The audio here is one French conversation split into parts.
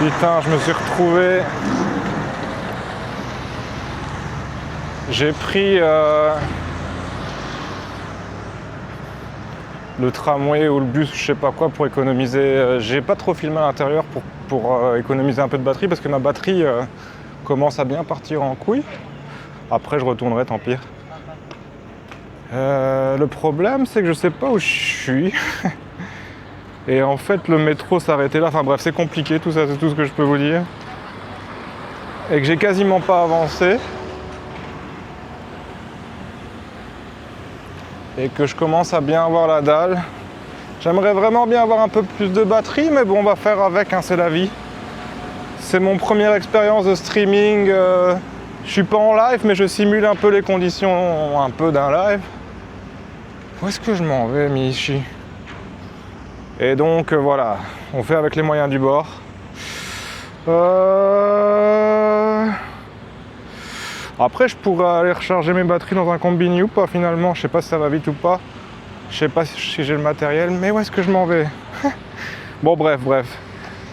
Putain, je me suis retrouvé. J'ai pris le tramway ou le bus, je sais pas quoi, pour économiser. J'ai pas trop filmé à l'intérieur pour économiser un peu de batterie parce que ma batterie commence à bien partir en couille. Après, je retournerai, tant pis. Le problème, c'est que je sais pas où je suis. Et en fait, le métro s'arrêtait là. Enfin bref, c'est compliqué, tout ça, c'est tout ce que je peux vous dire. Et que j'ai quasiment pas avancé. Et que je commence à bien avoir la dalle. J'aimerais vraiment bien avoir un peu plus de batterie, mais bon, on va faire avec, hein, c'est la vie. C'est mon première expérience de streaming. Je suis pas en live, mais je simule un peu les conditions un peu d'un live. Où est-ce que je m'en vais, Michi? Et donc voilà, on fait avec les moyens du bord. Après, je pourrais aller recharger mes batteries dans un combini ou pas finalement. Je sais pas si ça va vite ou pas. Je sais pas si j'ai le matériel, mais où est-ce que je m'en vais? Bon, bref.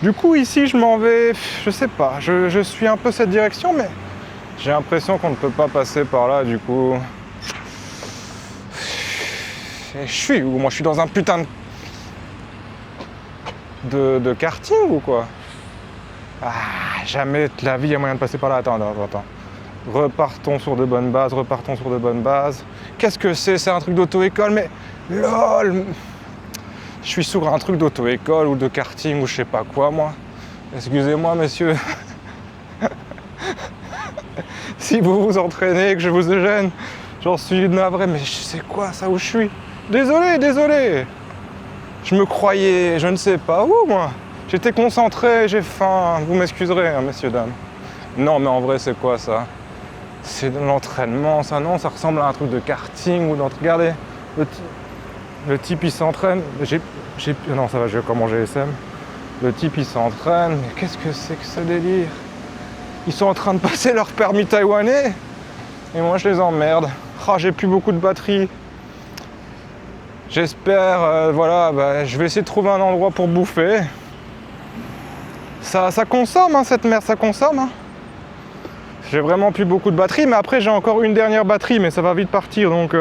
Du coup, ici, je m'en vais, je sais pas. Je suis un peu cette direction, mais j'ai l'impression qu'on ne peut pas passer par là, du coup. Et je suis où? Moi, je suis dans un putain de karting ou quoi? Ah, jamais de la vie, il y a moyen de passer par là. Attends. Repartons sur de bonnes bases. Qu'est-ce que c'est? C'est un truc d'auto-école, mais lol! Je suis sur un truc d'auto-école ou de karting ou je sais pas quoi, moi. Excusez-moi, messieurs. Si vous vous entraînez et que je vous gêne, j'en suis navré, mais c'est quoi ça où je suis? Désolé! Je me croyais, je ne sais pas où, moi. J'étais concentré, j'ai faim. Vous m'excuserez, hein, messieurs, dames. Non, mais en vrai, c'est quoi ça? C'est de l'entraînement, ça, non? Ça ressemble à un truc de karting ou regardez, le type, il s'entraîne. Non, ça va, je vais comme en GSM. Le type, il s'entraîne. Mais qu'est-ce que c'est que ce délire? Ils sont en train de passer leur permis taïwanais. Et moi, je les emmerde. Ah, j'ai plus beaucoup de batterie. J'espère, voilà, je vais essayer de trouver un endroit pour bouffer. Ça consomme, hein, cette merde, ça consomme. Hein. J'ai vraiment plus beaucoup de batterie, mais après j'ai encore une dernière batterie, mais ça va vite partir, donc...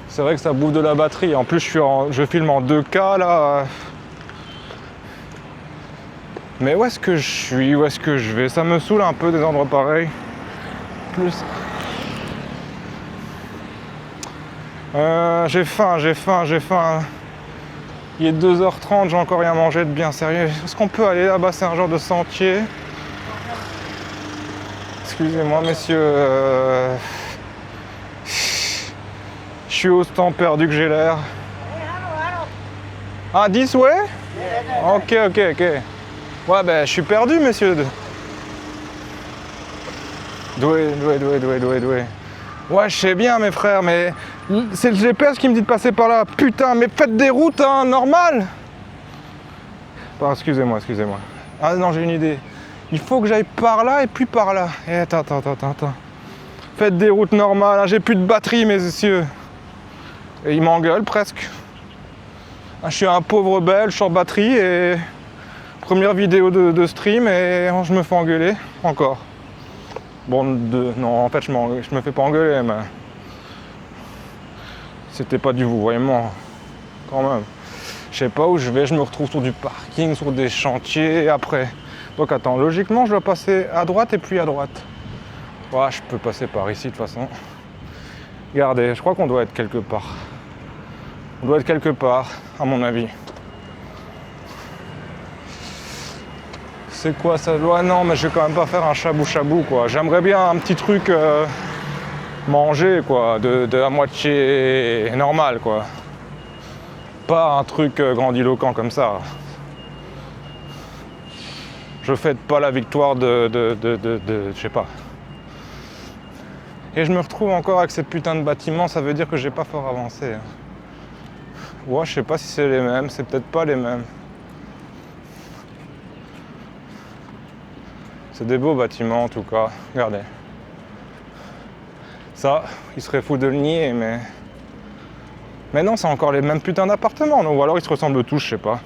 C'est vrai que ça bouffe de la batterie. En plus, je filme en 2K, là. Mais où est-ce que je suis? Où est-ce que je vais? Ça me saoule un peu des endroits pareils. Plus... j'ai faim. Il est 2h30, j'ai encore rien mangé de bien sérieux. Est-ce qu'on peut aller là-bas? C'est un genre de sentier. Excusez-moi, messieurs. Je suis autant perdu que j'ai l'air. Ah, this way? Ok. Ouais, je suis perdu, messieurs. Doué. Ouais, je sais bien, mes frères, mais c'est le GPS qui me dit de passer par là. Putain, mais faites des routes, hein, normales. Pardon, excusez-moi. Ah non, j'ai une idée. Il faut que j'aille par là et puis par là. Et attends. Faites des routes normales, hein, j'ai plus de batterie, messieurs. Et il m'engueule presque. Je suis un pauvre belge sans batterie et... Première vidéo de stream et je me fais engueuler encore. Bon, non, en fait, je me fais pas engueuler, mais... C'était pas du vouvoiement, quand même. Je sais pas où je vais, je me retrouve sur du parking, sur des chantiers, après. Donc attends, logiquement, je dois passer à droite et puis à droite. Ouais, je peux passer par ici, de toute façon. Regardez, je crois qu'on doit être quelque part. On doit être quelque part, à mon avis. C'est quoi ça? Ouais, non, mais je vais quand même pas faire un chabou quoi. J'aimerais bien un petit truc manger quoi, de à moitié normal quoi. Pas un truc grandiloquent comme ça. Je fête pas la victoire je sais pas. Et je me retrouve encore avec ces putains de bâtiments, ça veut dire que j'ai pas fort avancé. Ouais, je sais pas si c'est les mêmes, c'est peut-être pas les mêmes. C'est des beaux bâtiments en tout cas, regardez. Ça, il serait fou de le nier, mais Mais non, c'est encore les mêmes putains d'appartements, non? Ou alors ils se ressemblent tous, je sais pas.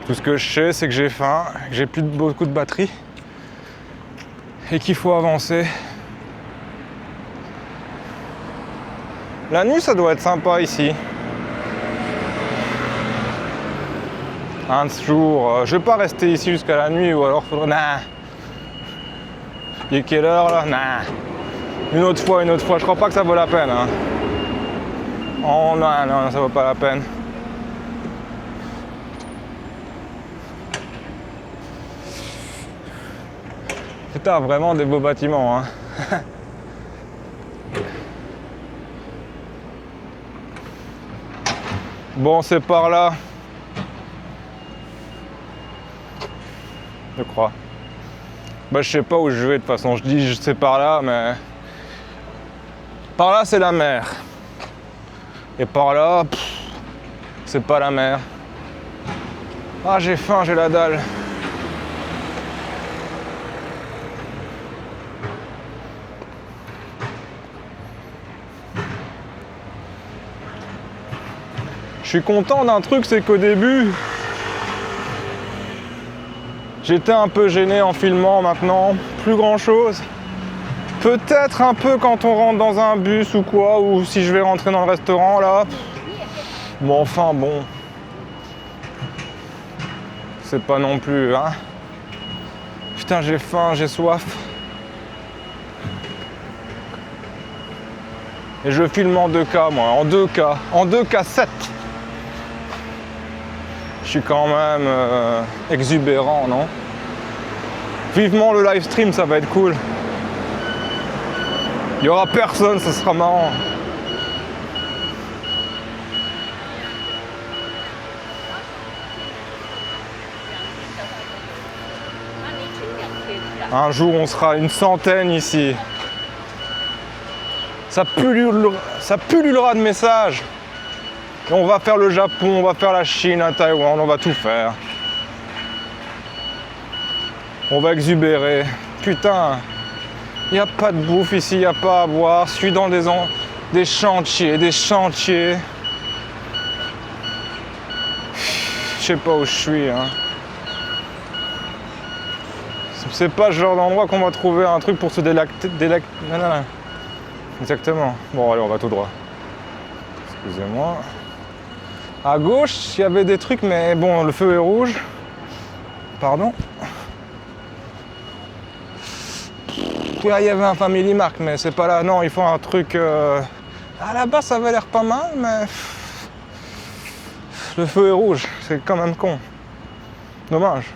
Tout ce que je sais, c'est que j'ai faim, que j'ai plus beaucoup de batterie et qu'il faut avancer. La nuit, ça doit être sympa ici. Un jour, je vais pas rester ici jusqu'à la nuit ou alors faudrait... Nah. Il est quelle heure là? Nah. Une autre fois. Je crois pas que ça vaut la peine. Hein. Oh non, ça vaut pas la peine. Putain, vraiment des beaux bâtiments. Hein. Bon, c'est par là. Je crois. Bah, je sais pas où je vais de toute façon. Je dis c'est par là, mais par là c'est la mer. Et par là, c'est pas la mer. Ah, j'ai faim, j'ai la dalle. Je suis content d'un truc, c'est qu'au début, j'étais un peu gêné en filmant. Maintenant, plus grand chose. Peut-être un peu quand on rentre dans un bus ou quoi, ou si je vais rentrer dans le restaurant là. Bon, enfin bon. C'est pas non plus, hein. Putain, j'ai faim, j'ai soif. Et je filme en 2K, moi, en 2K. En 2K7. Je suis quand même exubérant, non? Vivement le live stream, ça va être cool. Il y aura personne, ce sera marrant. Un jour, on sera une centaine ici. Ça pullulera de messages. Et on va faire le Japon, on va faire la Chine, la Taïwan, on va tout faire. On va exubérer. Putain, il n'y a pas de bouffe ici, il n'y a pas à boire. Je suis dans des chantiers. Je sais pas où je suis. Hein. C'est pas le genre d'endroit qu'on va trouver un truc pour se délacter. Non. Exactement. Bon, allez, on va tout droit. Excusez-moi. À gauche, il y avait des trucs, mais bon, le feu est rouge. Pardon. Il y avait un Family Mart, mais c'est pas là. Non, il faut un truc... À la base, ça avait l'air pas mal, mais... Le feu est rouge, c'est quand même con. Dommage.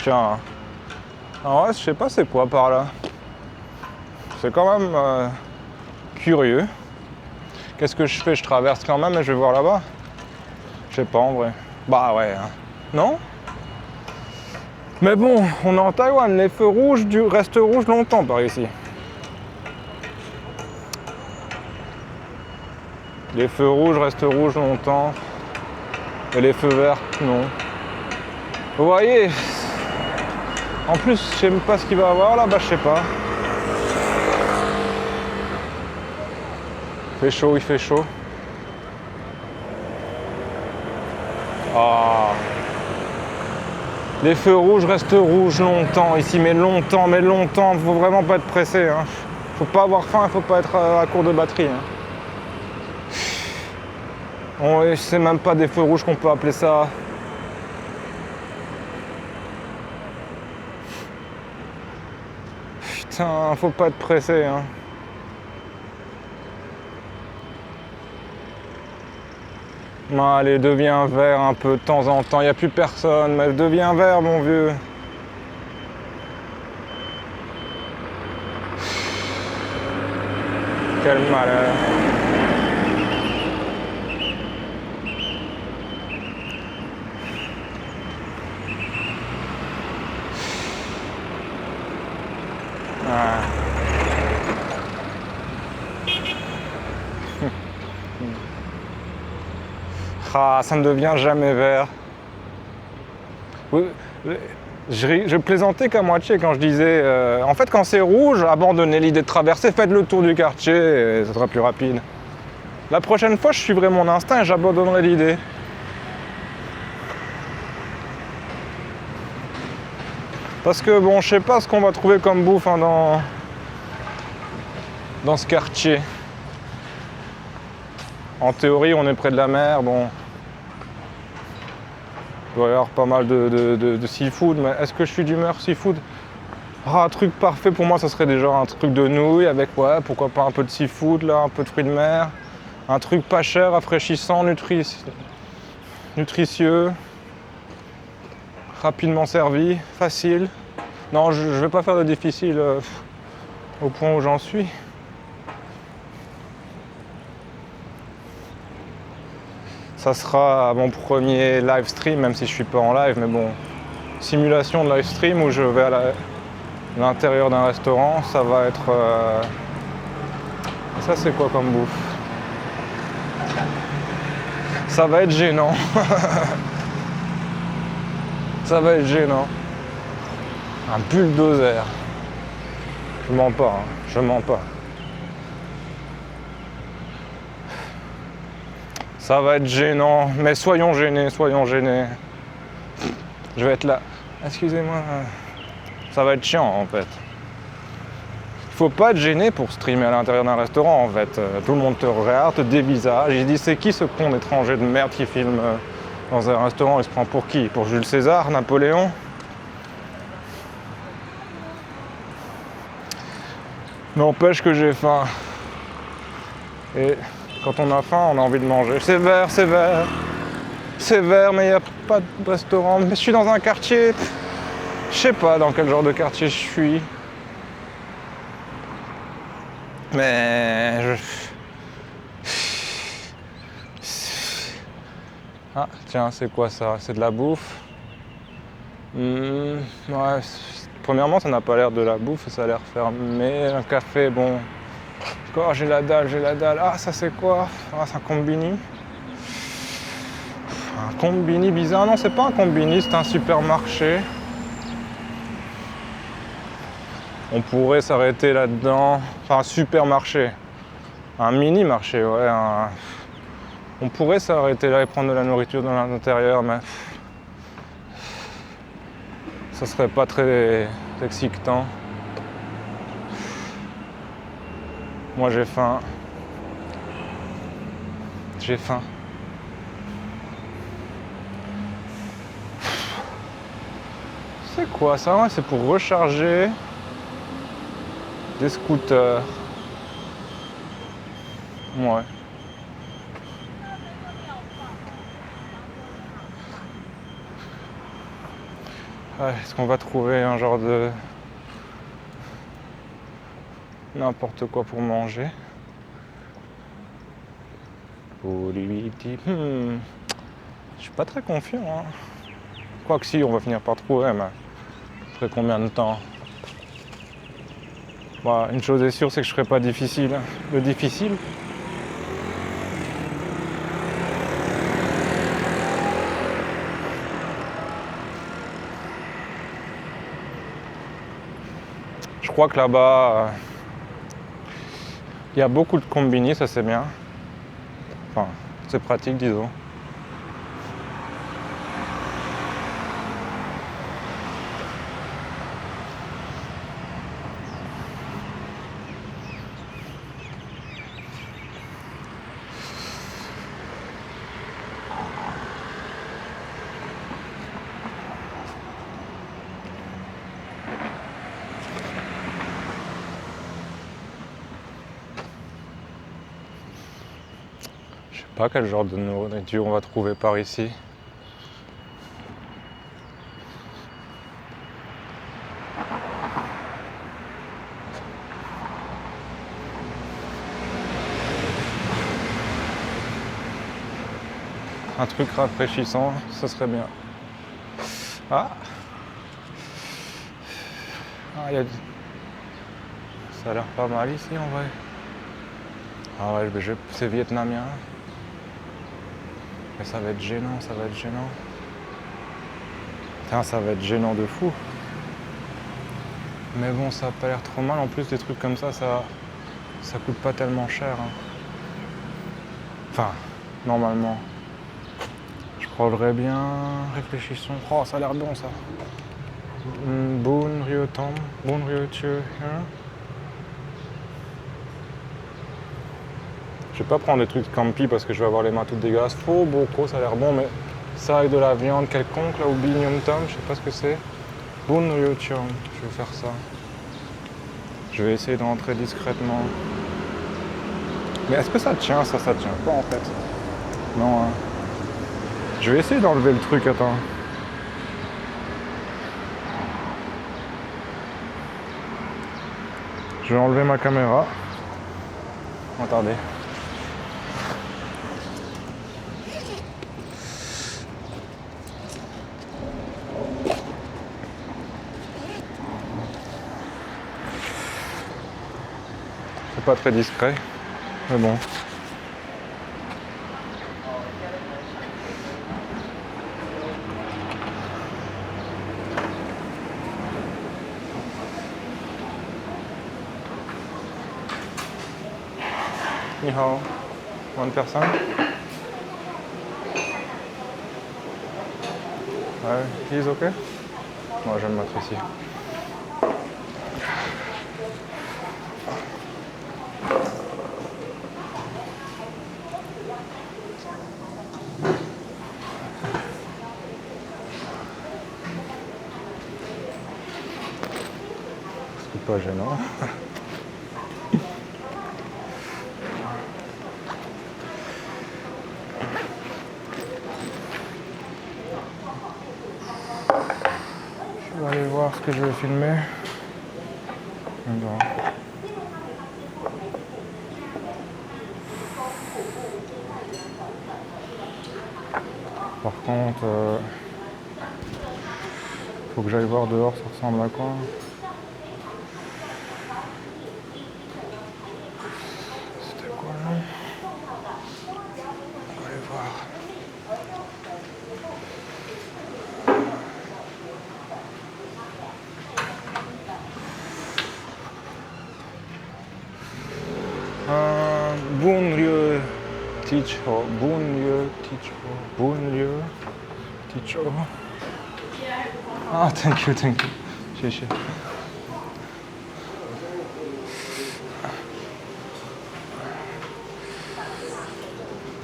Tiens. En vrai, je sais pas c'est quoi par là. C'est quand même curieux. Qu'est-ce que je fais? Je traverse quand même et je vais voir là-bas? Je sais pas en vrai. Bah ouais. Hein. Non? Mais bon, on est en Taïwan. Les feux rouges restent rouges longtemps par ici. Les feux rouges restent rouges longtemps. Et les feux verts, non. Vous voyez? En plus, je sais même pas ce qu'il va y avoir là-bas, je sais pas. Il fait chaud, il fait chaud. Ah. Les feux rouges restent rouges longtemps ici, mais longtemps. Faut vraiment pas être pressé. Hein. Faut pas avoir faim, faut pas être à court de batterie. Hein. C'est même pas des feux rouges qu'on peut appeler ça. Putain, faut pas être pressé. Hein. Allez, deviens vert un peu de temps en temps. Il n'y a plus personne, mais deviens vert, mon vieux. Quel malheur. Ah. Ah, ça ne devient jamais vert. Je plaisantais qu'à moitié quand je disais en fait quand c'est rouge, abandonnez l'idée de traverser, faites le tour du quartier et ce sera plus rapide. La prochaine fois je suivrai mon instinct et j'abandonnerai l'idée. Parce que bon, je sais pas ce qu'on va trouver comme bouffe hein, dans ce quartier. En théorie, on est près de la mer, bon. Il doit y avoir pas mal de seafood, mais est-ce que je suis d'humeur seafood? Ah, un truc parfait pour moi, ça serait déjà un truc de nouilles avec, ouais, pourquoi pas un peu de seafood, là, un peu de fruits de mer. Un truc pas cher, rafraîchissant, nutritieux. Rapidement servi, facile. Non, je vais pas faire de difficile au point où j'en suis. Ça sera mon premier live stream, même si je suis pas en live, mais bon, simulation de live stream où je vais à l'intérieur d'un restaurant, ça va être... Ça c'est quoi comme bouffe? Ça va être gênant. Ça va être gênant. Un bulldozer. Je mens pas, hein. Je mens pas. Ça va être gênant, mais soyons gênés, soyons gênés. Je vais être là. Excusez-moi. Ça va être chiant en fait. Il faut pas être gêné pour streamer à l'intérieur d'un restaurant en fait. Tout le monde te regarde, te dévisage. Il dit c'est qui ce con d'étranger de merde qui filme dans un restaurant? Il se prend pour qui? Pour Jules César, Napoléon? N'empêche que j'ai faim. Et quand on a faim, on a envie de manger. C'est vert, c'est vert. C'est vert, mais il n'y a pas de restaurant. Mais je suis dans un quartier. Je sais pas dans quel genre de quartier je suis. Mais Ah, tiens, c'est quoi ça? C'est de la bouffe. Ouais, premièrement, ça n'a pas l'air de la bouffe, ça a l'air fermé. Un café, bon. Oh, j'ai la dalle, j'ai la dalle. Ah, ça c'est quoi? Ah, c'est un combini. Un combini bizarre. Non, c'est pas un combini, c'est un supermarché. On pourrait s'arrêter là-dedans. Enfin, un supermarché. Un mini-marché, ouais. On pourrait s'arrêter là et prendre de la nourriture dans l'intérieur, mais ça serait pas très excitant. Moi j'ai faim. J'ai faim. C'est quoi ça? Ouais, c'est pour recharger des scooters. Ouais. Ouais, est-ce qu'on va trouver un genre de... n'importe quoi pour manger? Je suis pas très confiant. Hein. Quoique si, on va finir par trouver, mais après combien de temps? Bah, une chose est sûre, c'est que je serai pas difficile. Le difficile. Je crois que là-bas, il y a beaucoup de combini, ça c'est bien. Enfin, c'est pratique, disons. Je sais pas quel genre de nourriture on va trouver par ici. Un truc rafraîchissant, ça serait bien. Ah, ça a l'air pas mal ici en vrai. Ah ouais, c'est vietnamien. Mais ça va être gênant, ça va être gênant. Putain, ça va être gênant de fou. Mais bon, ça a pas l'air trop mal. En plus, des trucs comme ça coûte pas tellement cher. Hein. Enfin, normalement. Je prendrais bien. Réfléchissons. Oh, ça a l'air bon ça. Bun Ryo Tom. Bun Ryo Chö. Hein. Je vais pas prendre des trucs campi parce que je vais avoir les mains toutes dégueulasses. Faux, beaucoup, ça a l'air bon, mais ça avec de la viande quelconque, là, ou bignum tom, je sais pas ce que c'est. Bun Ryo Chö. Je vais faire ça. Je vais essayer d'entrer discrètement. Mais est-ce que ça tient? Ça tient pas en fait. Non, hein. Je vais essayer d'enlever le truc, attends. Je vais enlever ma caméra. Attendez. C'est pas très discret, mais bon. Ni hao. One person. Ouais, he's okay. Moi, je vais me mettre ici. C'est pas gênant. Je vais aller voir ce que je vais filmer. Alors. Par contre, faut que j'aille voir dehors, ça ressemble à quoi. C'était quoi là? On va aller voir. Bunryu Teacher, Bunryu Teacher, Bunryu Teacher. Ah, thank you. Chichi.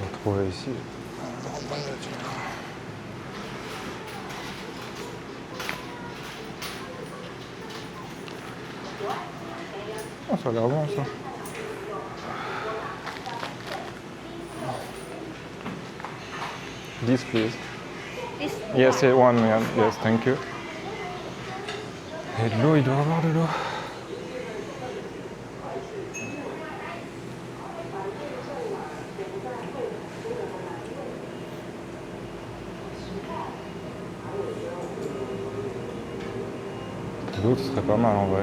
On va trouver ici. Oh, ça a l'air bon ça. This please. This Yes, one, yes, thank you. Et de l'eau, il doit avoir de l'eau. L'eau, ce serait pas mal en vrai.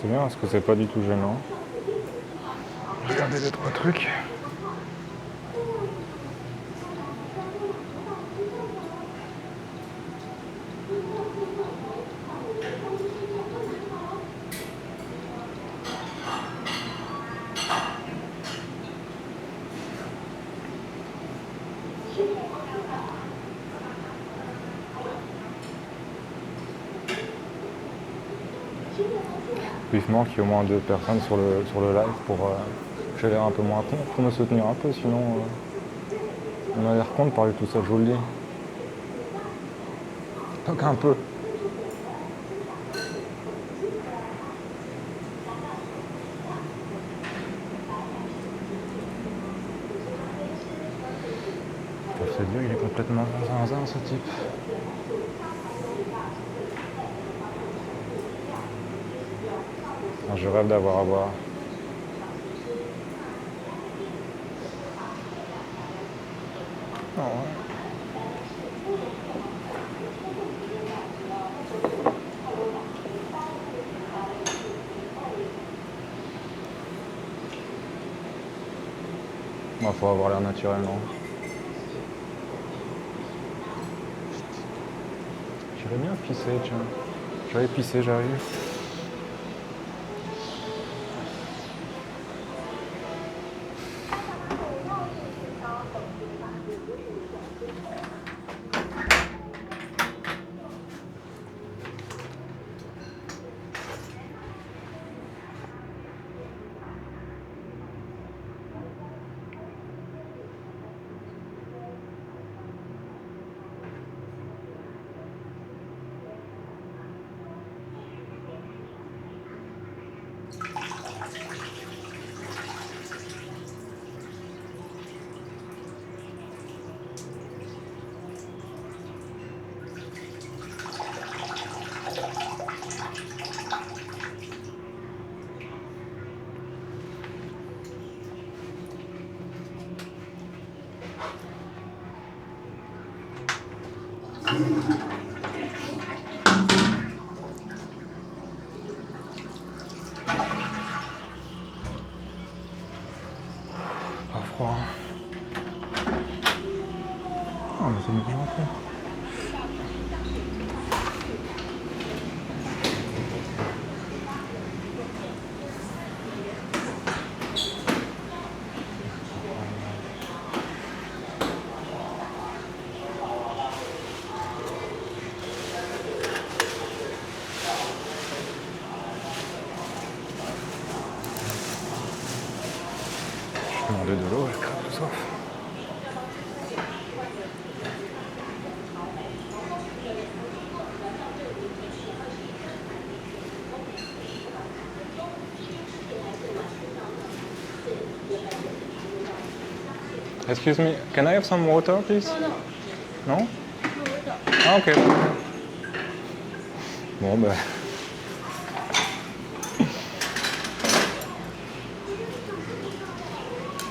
C'est bien parce que c'est pas du tout gênant. Regardez les trois trucs. Vivement qu'il y ait au moins 2 personnes sur le live pour que j'ai l'air un peu moins con, pour me soutenir un peu, sinon on a l'air con de parler de tout ça, je vous le dis. Donc un peu. C'est Dieu, il est complètement zinzin ce type. Ah, je rêve d'avoir à boire. Oh, ouais. Moi, faut avoir l'air naturellement. J'irais bien pisser, tiens. J'allais pisser, j'arrive. Pas froid. Ah, mais c'est mieux que je rentre. Je vais demander de l'eau, je crève de soif. Excuse me, can I have some water, please? No, no. Non? Ah, ok. Bon, ben.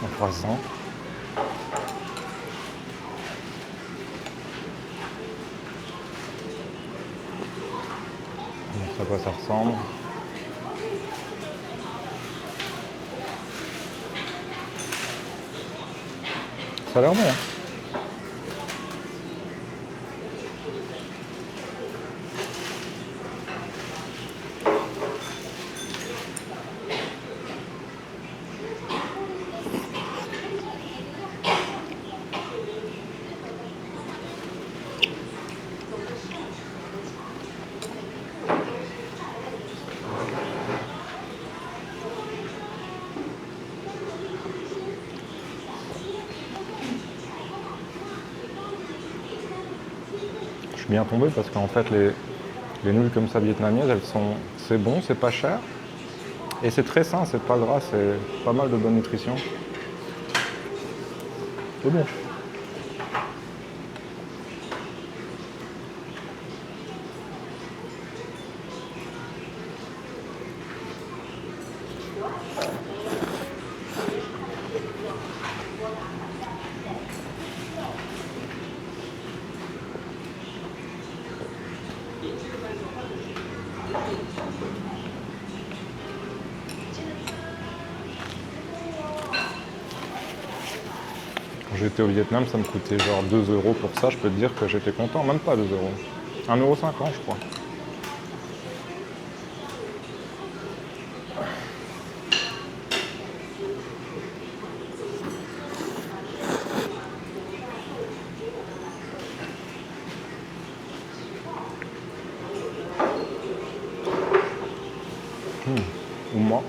Un croissant. On montre à quoi ça ressemble. Ça a l'air bon. Je suis bien tombé parce qu'en fait les nouilles comme ça vietnamiennes, elles sont, c'est bon, c'est pas cher et c'est très sain, c'est pas gras, c'est pas mal de bonne nutrition. C'est bon. Quand j'étais au Vietnam, ça me coûtait genre 2 € pour ça, je peux te dire que j'étais content, même pas 2 €. 1,50 € je crois. Ou moi.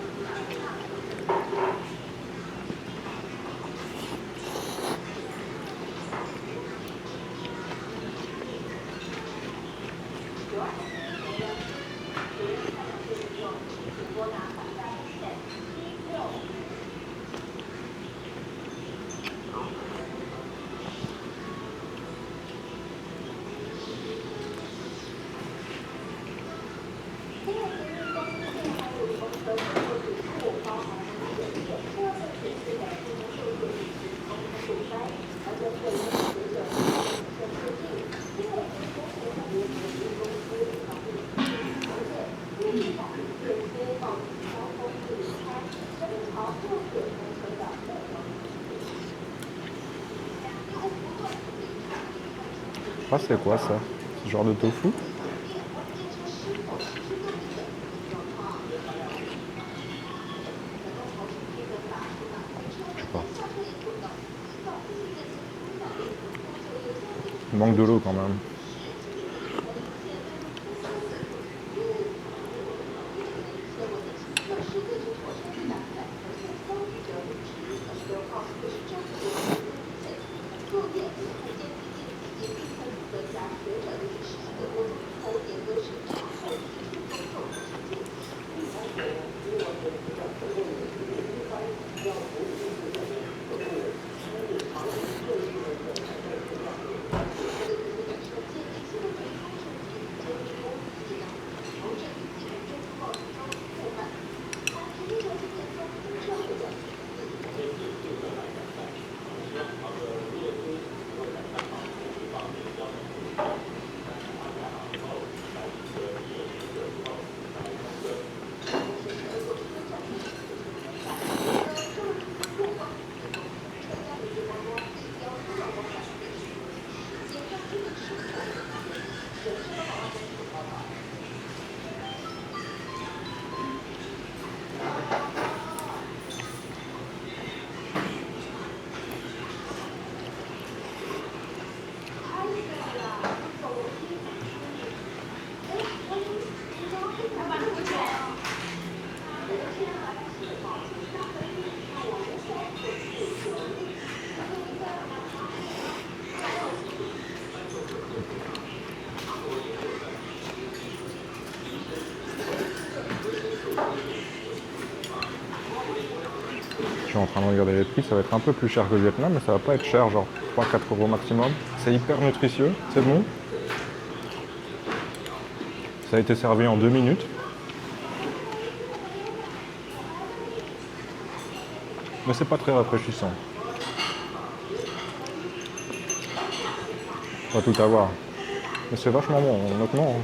pas c'est quoi ça, ce genre de tofu. Je sais pas. Il manque de l'eau quand même. Je suis en train de regarder les prix, ça va être un peu plus cher que le Vietnam, mais ça va pas être cher, genre 3-4 euros maximum. C'est hyper nutritieux, c'est bon. Ça a été servi en 2 minutes. Mais c'est pas très rafraîchissant. Pas tout avoir. Mais c'est vachement bon, honnêtement.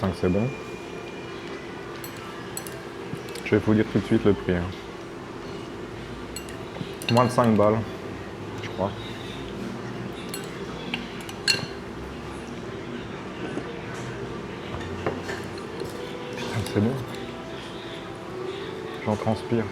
Tant que c'est bon. Je vais vous dire tout de suite le prix. Moins de 5 balles, je crois. Putain, c'est bon. J'en transpire.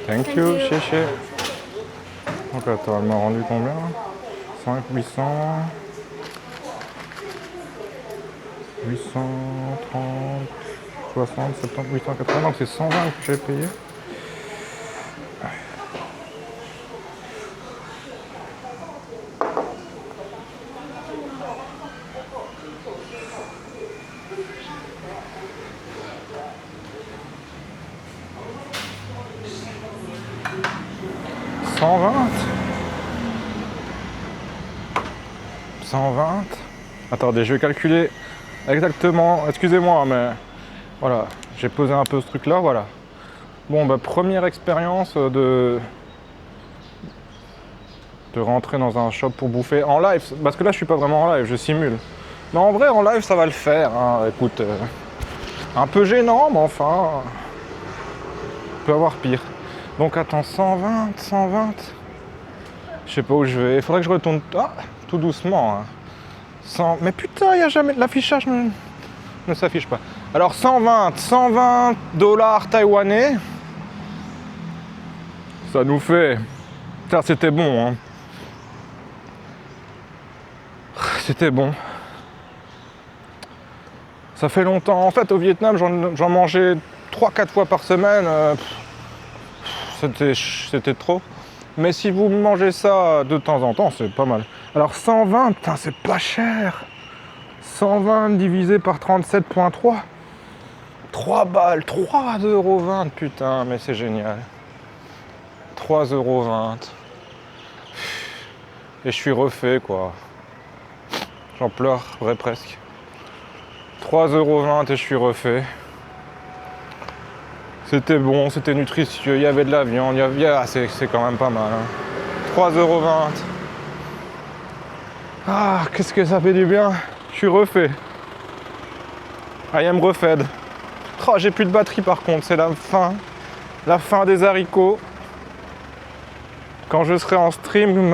Thank you, chéché. Donc attends, elle m'a rendu combien? 5, 800... 830... 60, 70, 880, donc c'est 120 que j'ai payé. « 120. Attendez, je vais calculer exactement. Excusez-moi, mais voilà, j'ai posé un peu ce truc-là, voilà. Bon, bah, première expérience de rentrer dans un shop pour bouffer en live. Parce que là, je suis pas vraiment en live, je simule. Mais en vrai, en live, ça va le faire. Hein. Écoute, un peu gênant, mais enfin, on peut avoir pire. Donc attends, 120. Je sais pas où je vais. Il faudrait que je retourne tout doucement. Hein. 100... Mais putain, il n'y a jamais... L'affichage ne s'affiche pas. Alors 120 $ taïwanais. Ça nous fait... Ça, c'était bon. Hein. C'était bon. Ça fait longtemps. En fait, au Vietnam, j'en mangeais 3-4 fois par semaine. C'était trop. Mais si vous mangez ça de temps en temps, c'est pas mal. Alors 120, putain, c'est pas cher. 120 divisé par 37,3. 3 balles, 3,20 €, putain, mais c'est génial. 3,20 €. Et je suis refait, quoi. J'en pleurerais presque. 3,20 € et je suis refait. C'était bon, c'était nutritieux, il y avait de la viande, c'est quand même pas mal. Hein. 3,20 €. Ah, qu'est-ce que ça fait du bien. Je suis refait. I am refed. Oh, j'ai plus de batterie par contre, c'est la fin des haricots. Quand je serai en stream,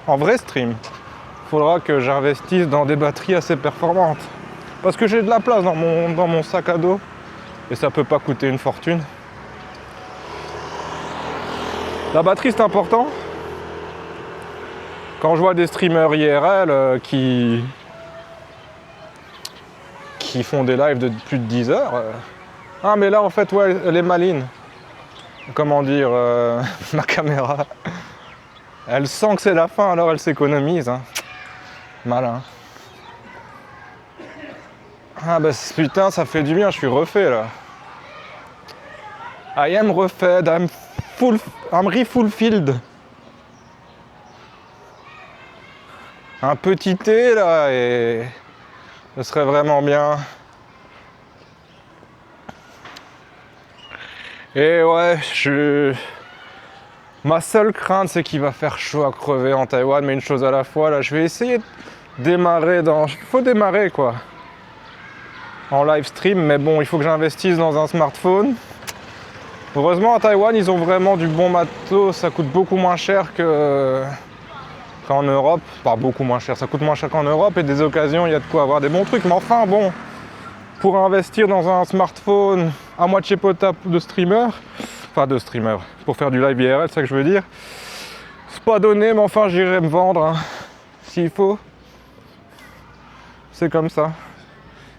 en vrai stream, faudra que j'investisse dans des batteries assez performantes. Parce que j'ai de la place dans mon sac à dos. Et ça peut pas coûter une fortune. La batterie, c'est important. Quand je vois des streamers IRL qui font des lives de plus de 10 heures. Ah, mais là, en fait, ouais, elle est maline. Comment dire, ma caméra. Elle sent que c'est la fin, alors elle s'économise. Hein. Malin. Ah bah putain, ça fait du bien, je suis refait là. I am refed, I'm refulfilled. Un petit thé là et ce serait vraiment bien. Et ouais, ma seule crainte c'est qu'il va faire chaud à crever en Taïwan, mais une chose à la fois là, je vais essayer de démarrer faut démarrer quoi. En live stream, mais bon, il faut que j'investisse dans un smartphone. Heureusement, à Taïwan, ils ont vraiment du bon matos, ça coûte beaucoup moins cher qu'en Europe. Pas beaucoup moins cher, ça coûte moins cher qu'en Europe, et des occasions, il y a de quoi avoir des bons trucs. Mais enfin, bon, pour investir dans un smartphone à moitié potable de streamer, pour faire du live IRL, c'est ça que je veux dire, c'est pas donné, mais enfin, j'irai me vendre, hein, s'il faut. C'est comme ça.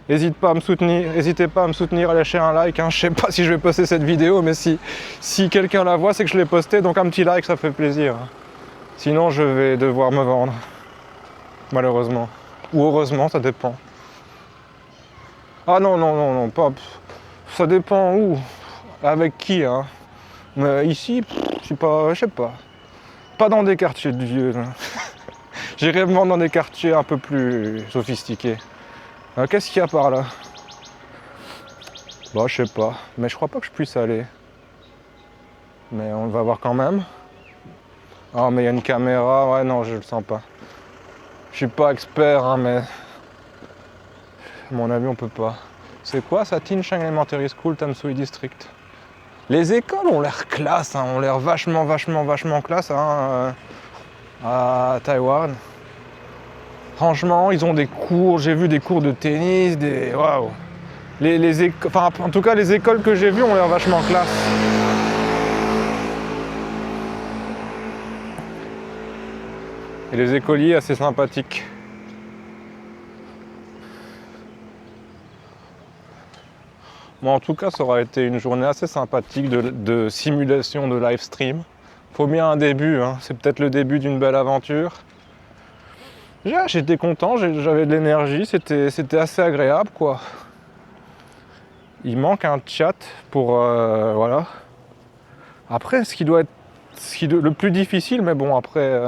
N'hésitez pas à me soutenir, à lâcher un like. Hein. Je sais pas si je vais poster cette vidéo, mais si quelqu'un la voit, c'est que je l'ai postée. Donc un petit like, ça fait plaisir. Sinon, je vais devoir me vendre. Malheureusement. Ou heureusement, ça dépend. Ah non, pas... Ça dépend où, avec qui, hein. Mais ici, je sais pas. Pas dans des quartiers de vieux. J'irais vraiment dans des quartiers un peu plus sophistiqués. Qu'est-ce qu'il y a par là? Bah, je sais pas. Mais je crois pas que je puisse aller. Mais on va voir quand même. Ah, mais il y a une caméra. Ouais, non, je le sens pas. Je suis pas expert, hein, mais... À mon avis, on peut pas. C'est quoi ça? Tiancheng Elementary School, Tamsui District. Les écoles ont l'air classe, hein, ont l'air vachement classe, hein, à Taïwan. Franchement, ils ont des cours, j'ai vu des cours de tennis, des... Waouh. Enfin, en tout cas, les écoles que j'ai vues ont l'air vachement classe. Et les écoliers assez sympathiques. Bon, en tout cas, ça aura été une journée assez sympathique de simulation de live stream. Faut bien un début, hein. C'est peut-être le début d'une belle aventure. J'étais content, j'avais de l'énergie, c'était assez agréable, quoi. Il manque un chat pour... voilà. Après, ce qui doit être le plus difficile, mais bon, après...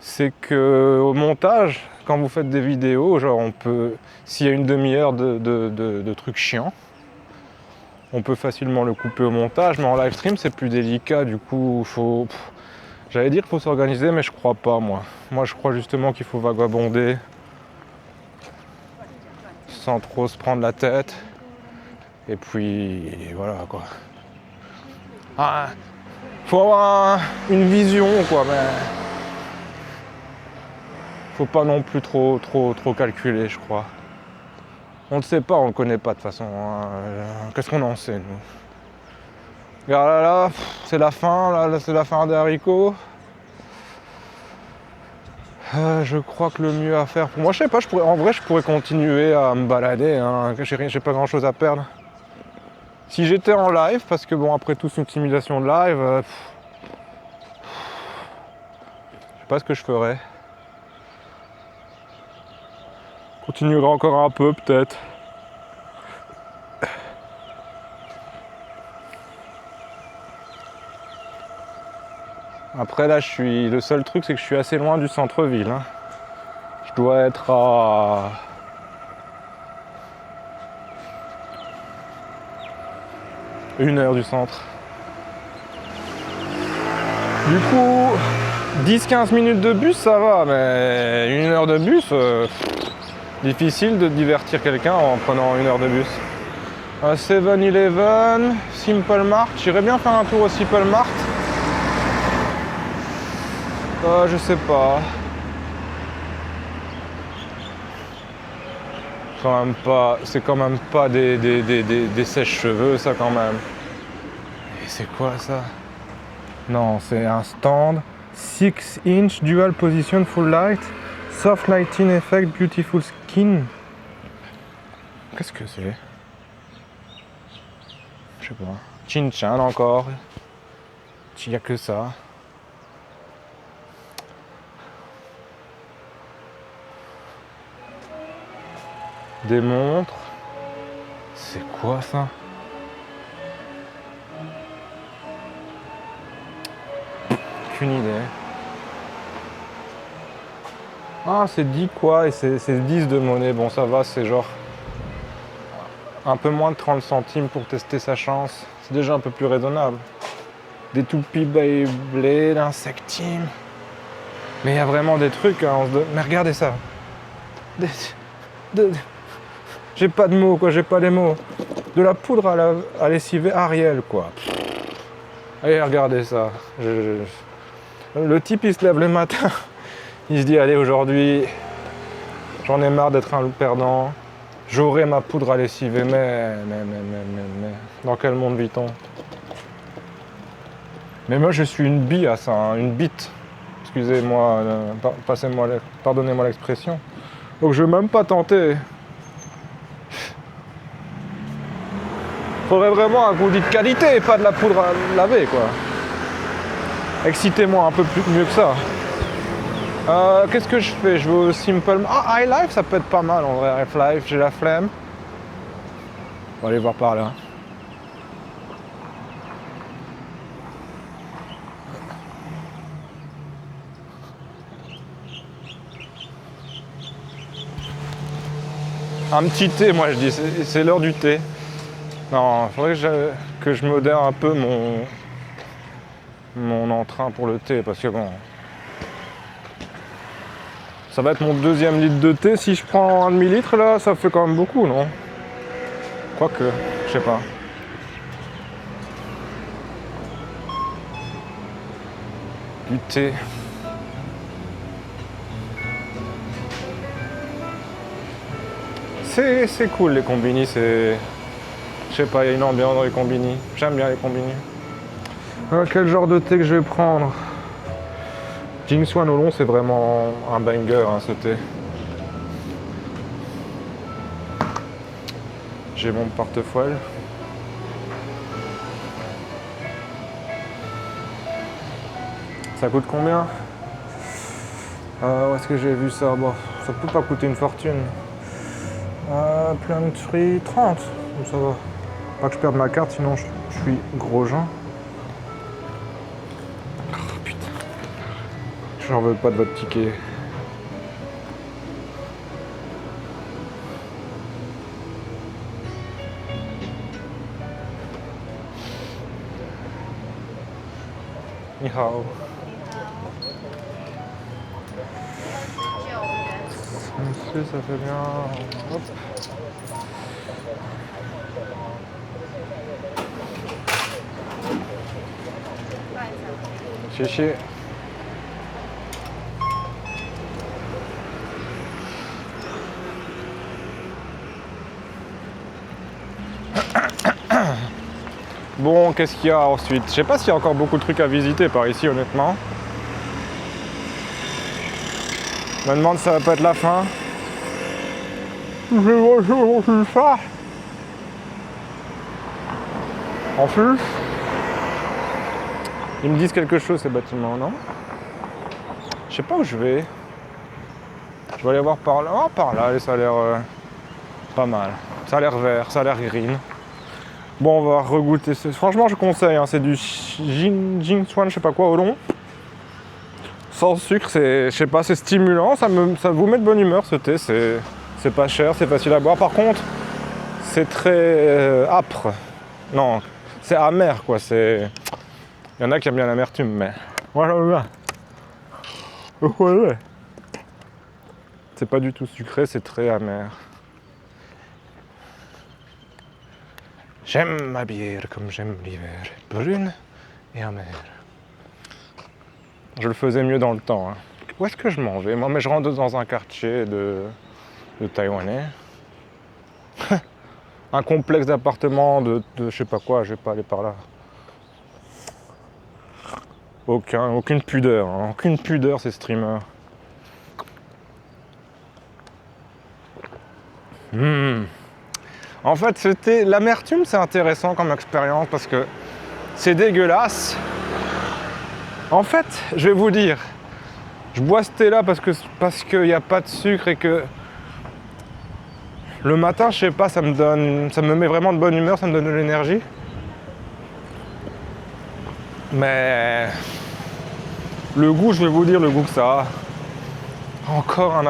c'est que au montage, quand vous faites des vidéos, genre on peut... S'il y a une demi-heure de trucs chiants, on peut facilement le couper au montage, mais en live stream, c'est plus délicat, du coup, faut... J'allais dire qu'il faut s'organiser, mais je crois pas, moi. Moi, je crois justement qu'il faut vagabonder sans trop se prendre la tête. Et puis, voilà, quoi. Ah, faut avoir une vision, quoi, mais... Faut pas non plus trop calculer, je crois. On ne sait pas, on ne connaît pas de toute façon. Hein. Qu'est-ce qu'on en sait, nous? Regarde là, c'est la fin, là c'est la fin des haricots. Je crois que le mieux à faire pour moi, je sais pas, en vrai je pourrais continuer à me balader, hein. J'ai pas grand chose à perdre. Si j'étais en live, parce que bon, après tout c'est une simulation de live, je sais pas ce que je ferais. Continuerai encore un peu peut-être. Après là, le seul truc c'est que je suis assez loin du centre-ville. Hein. Je dois être à... une heure du centre. Du coup, 10-15 minutes de bus ça va, mais une heure de bus, difficile de divertir quelqu'un en prenant une heure de bus. 7-Eleven, Simple Mart, j'irais bien faire un tour au Simple Mart. Je sais pas. C'est quand même pas des sèches-cheveux, ça quand même. Et c'est quoi ça? Non, c'est un stand 6-inch dual position full light, soft lighting effect, beautiful skin. Qu'est-ce que c'est? Je sais pas. Chin-chan encore. Il n'y a que ça. Des montres. C'est quoi ça? Aucune idée. Ah, c'est 10 quoi, et c'est 10 de monnaie. Bon, ça va, c'est genre un peu moins de 30 centimes pour tester sa chance. C'est déjà un peu plus raisonnable. Des toupies Beyblade, Insectim. Mais il y a vraiment des trucs, hein, mais regardez ça. J'ai pas de mots, quoi, j'ai pas les mots. De la poudre à lessiver Ariel, quoi. Allez, regardez ça. Le type, il se lève le matin. Il se dit, allez, aujourd'hui, j'en ai marre d'être un perdant. J'aurai ma poudre à lessiver, mais... Dans quel monde vit-on? Mais moi, je suis une bille à ça, hein, une bite. Excusez-moi, pardonnez-moi l'expression. Donc, je vais même pas tenter. Faudrait vraiment un goût de qualité, pas de la poudre à laver, quoi. Excitez-moi un peu mieux que ça. Qu'est-ce que je fais? Je vais au Simple... Ah, iLife, ça peut être pas mal en vrai. iLife, j'ai la flemme. On va aller voir par là. Un petit thé, moi je dis, c'est l'heure du thé. Non, il faudrait que je modère un peu mon entrain pour le thé, parce que bon... Ça va être mon deuxième litre de thé. Si je prends un demi-litre, là, ça fait quand même beaucoup, non? Quoique, je sais pas. Du thé. C'est cool les combini, c'est... Je sais pas, il y a une ambiance dans les combini. J'aime bien les combini. Quel genre de thé que je vais prendre? Jinswan au long, c'est vraiment un banger, hein, ce thé. J'ai mon portefeuille. Ça coûte combien? Où est-ce que j'ai vu ça? Bon, ça peut pas coûter une fortune. Plum Tree, 30. Ça va. Pas que je perde ma carte, sinon je suis gros Jean. Oh putain. J'en veux pas de votre ticket. Ni hao. Monsieur, ça fait bien. Hop. Chichi. Bon, qu'est-ce qu'il y a ensuite? Je sais pas s'il y a encore beaucoup de trucs à visiter par ici, honnêtement. Je me demande si ça va pas être la fin. Je vais ça. En plus, ils me disent quelque chose ces bâtiments, non? Je sais pas où je vais. Je vais aller voir par là. Oh, par là, ça a l'air pas mal. Ça a l'air vert, ça a l'air green. Bon, on va regoûter. Franchement, je conseille. Hein, c'est du Jinswan, je sais pas quoi, au long. Sans sucre, c'est, je sais pas, c'est stimulant. Ça vous met de bonne humeur ce thé. C'est pas cher, c'est facile à boire. Par contre, c'est très âpre. Non, c'est amer, quoi. Il y en a qui aiment bien l'amertume, mais moi j'aime bien. C'est pas du tout sucré, c'est très amer. J'aime ma bière comme j'aime l'hiver, brune et amère. Je le faisais mieux dans le temps. Hein. Où est-ce que je m'en vais? Moi, mais je rentre dans un quartier de Taïwanais. Un complexe d'appartements de je sais pas quoi, je vais pas aller par là. Aucune pudeur, hein. Aucune pudeur ces streamers. En fait, l'amertume, c'est intéressant comme expérience parce que c'est dégueulasse. En fait, je vais vous dire, je bois ce thé là parce qu'il n'y a pas de sucre et que le matin, je sais pas, ça me met vraiment de bonne humeur, ça me donne de l'énergie. Mais le goût, je vais vous dire le goût que ça a. Encore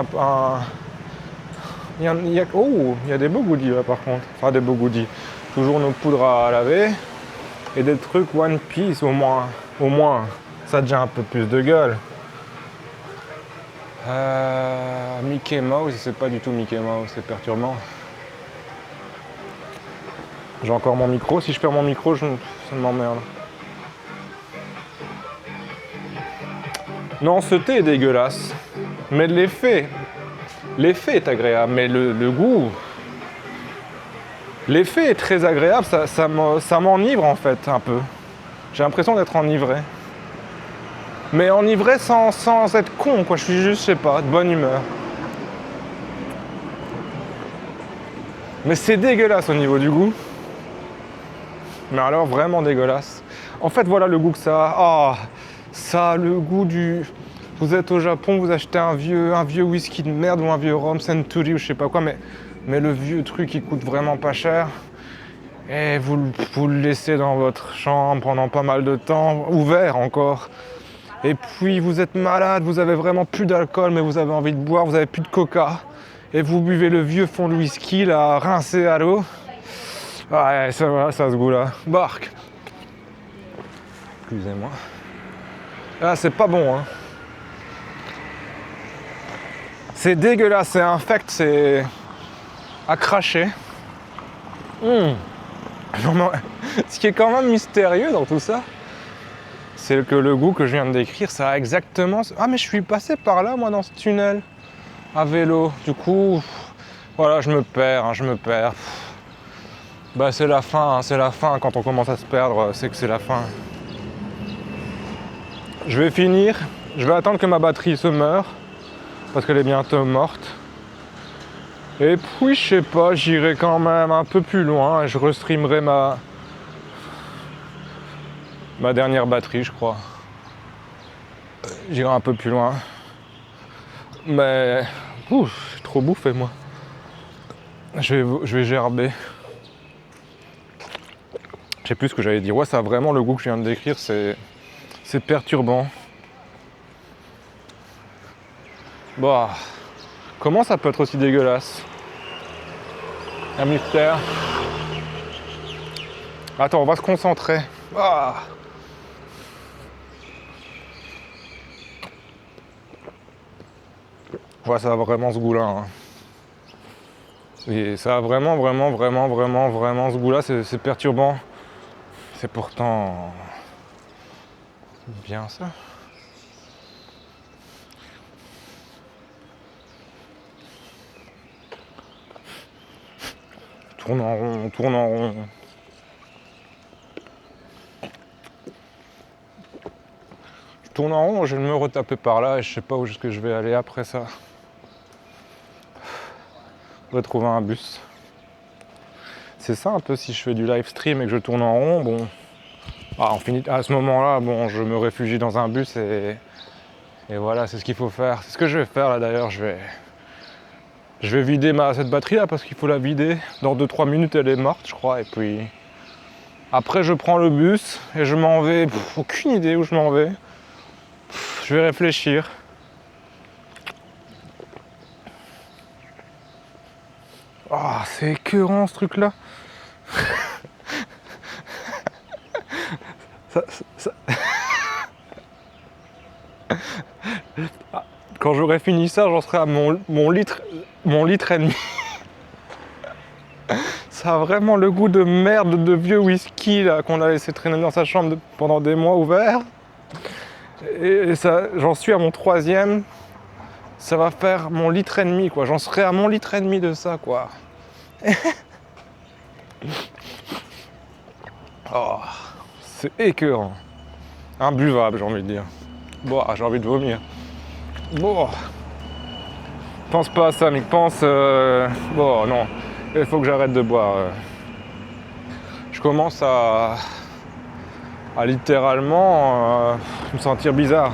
il y a des beaux goodies là par contre. Enfin des beaux goodies. Toujours nos poudres à laver. Et des trucs One Piece au moins. Au moins. Ça a déjà un peu plus de gueule. Mickey Mouse, c'est pas du tout Mickey Mouse, c'est perturbant. J'ai encore mon micro. Si je perds mon micro, ça m'emmerde. Non, ce thé est dégueulasse. Mais l'effet est agréable. Mais le goût... L'effet est très agréable. Ça m'enivre en fait un peu. J'ai l'impression d'être enivré. Mais enivré sans être con, quoi. Je suis juste, je sais pas, de bonne humeur. Mais c'est dégueulasse au niveau du goût. Mais alors vraiment dégueulasse. En fait, voilà le goût que ça a. Ah, ça a le goût du... Vous êtes au Japon, vous achetez un vieux whisky de merde ou un vieux rhum Century ou je sais pas quoi, mais le vieux truc qui coûte vraiment pas cher. Et vous le laissez dans votre chambre pendant pas mal de temps, ouvert encore. Et puis vous êtes malade, vous avez vraiment plus d'alcool, mais vous avez envie de boire, vous avez plus de coca. Et vous buvez le vieux fond de whisky, là, rincé à l'eau. Ouais, ça va, ça a ce goût-là. Barque. Excusez-moi. Ah, c'est pas bon, hein. C'est dégueulasse, c'est infect, c'est à cracher. Ce qui est quand même mystérieux dans tout ça, c'est que le goût que je viens de décrire, ça a exactement... Ah, mais je suis passé par là, moi, dans ce tunnel, à vélo. Du coup, voilà, je me perds. Bah, c'est la fin, c'est la fin. Quand on commence à se perdre, c'est que c'est la fin. Je vais finir. Je vais attendre que ma batterie se meure, parce qu'elle est bientôt morte. Et puis, je sais pas, j'irai quand même un peu plus loin et je restreamerai ma dernière batterie, je crois. J'irai un peu plus loin. Mais, j'ai trop bouffé, moi. Je vais gerber. Je sais plus ce que j'allais dire. Ouais, ça a vraiment le goût que je viens de décrire, c'est perturbant. Bah, comment ça peut être aussi dégueulasse? Un mystère. Attends, on va se concentrer. Ah. Ouais, ça a vraiment ce goût-là. Hein. Et ça a vraiment ce goût-là. C'est perturbant. C'est pourtant bien ça. On tourne en rond. Je tourne en rond, je vais me retaper par là et je sais pas où est-ce que je vais aller après ça. Je vais trouver un bus. C'est ça un peu si je fais du live stream et que je tourne en rond, bon. Ah, on finit à ce moment-là, bon, je me réfugie dans un bus et voilà, c'est ce qu'il faut faire. C'est ce que je vais faire là d'ailleurs, je vais vider cette batterie là parce qu'il faut la vider. Dans 2-3 minutes elle est morte je crois. Et puis après je prends le bus et je m'en vais. Aucune idée où je m'en vais. Je vais réfléchir. Ah, c'est écœurant ce truc là. ça... Quand j'aurai fini ça, j'en serai à mon litre et demi. Ça a vraiment le goût de merde de vieux whisky là qu'on a laissé traîner dans sa chambre pendant des mois ouvert. Et ça, j'en suis à mon 3e. Ça va faire mon litre et demi quoi. J'en serai à mon litre et demi de ça quoi. Oh, c'est écœurant. Imbuvable j'ai envie de dire. Bon, j'ai envie de vomir. Bon. Pense pas à ça, mais pense... Bon, non. Il faut que j'arrête de boire. Je commence à littéralement me sentir bizarre.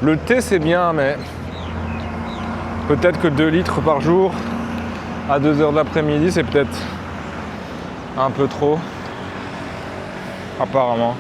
Le thé, c'est bien, mais peut-être que 2 litres par jour à 2h de l'après-midi, c'est peut-être un peu trop. Apparemment.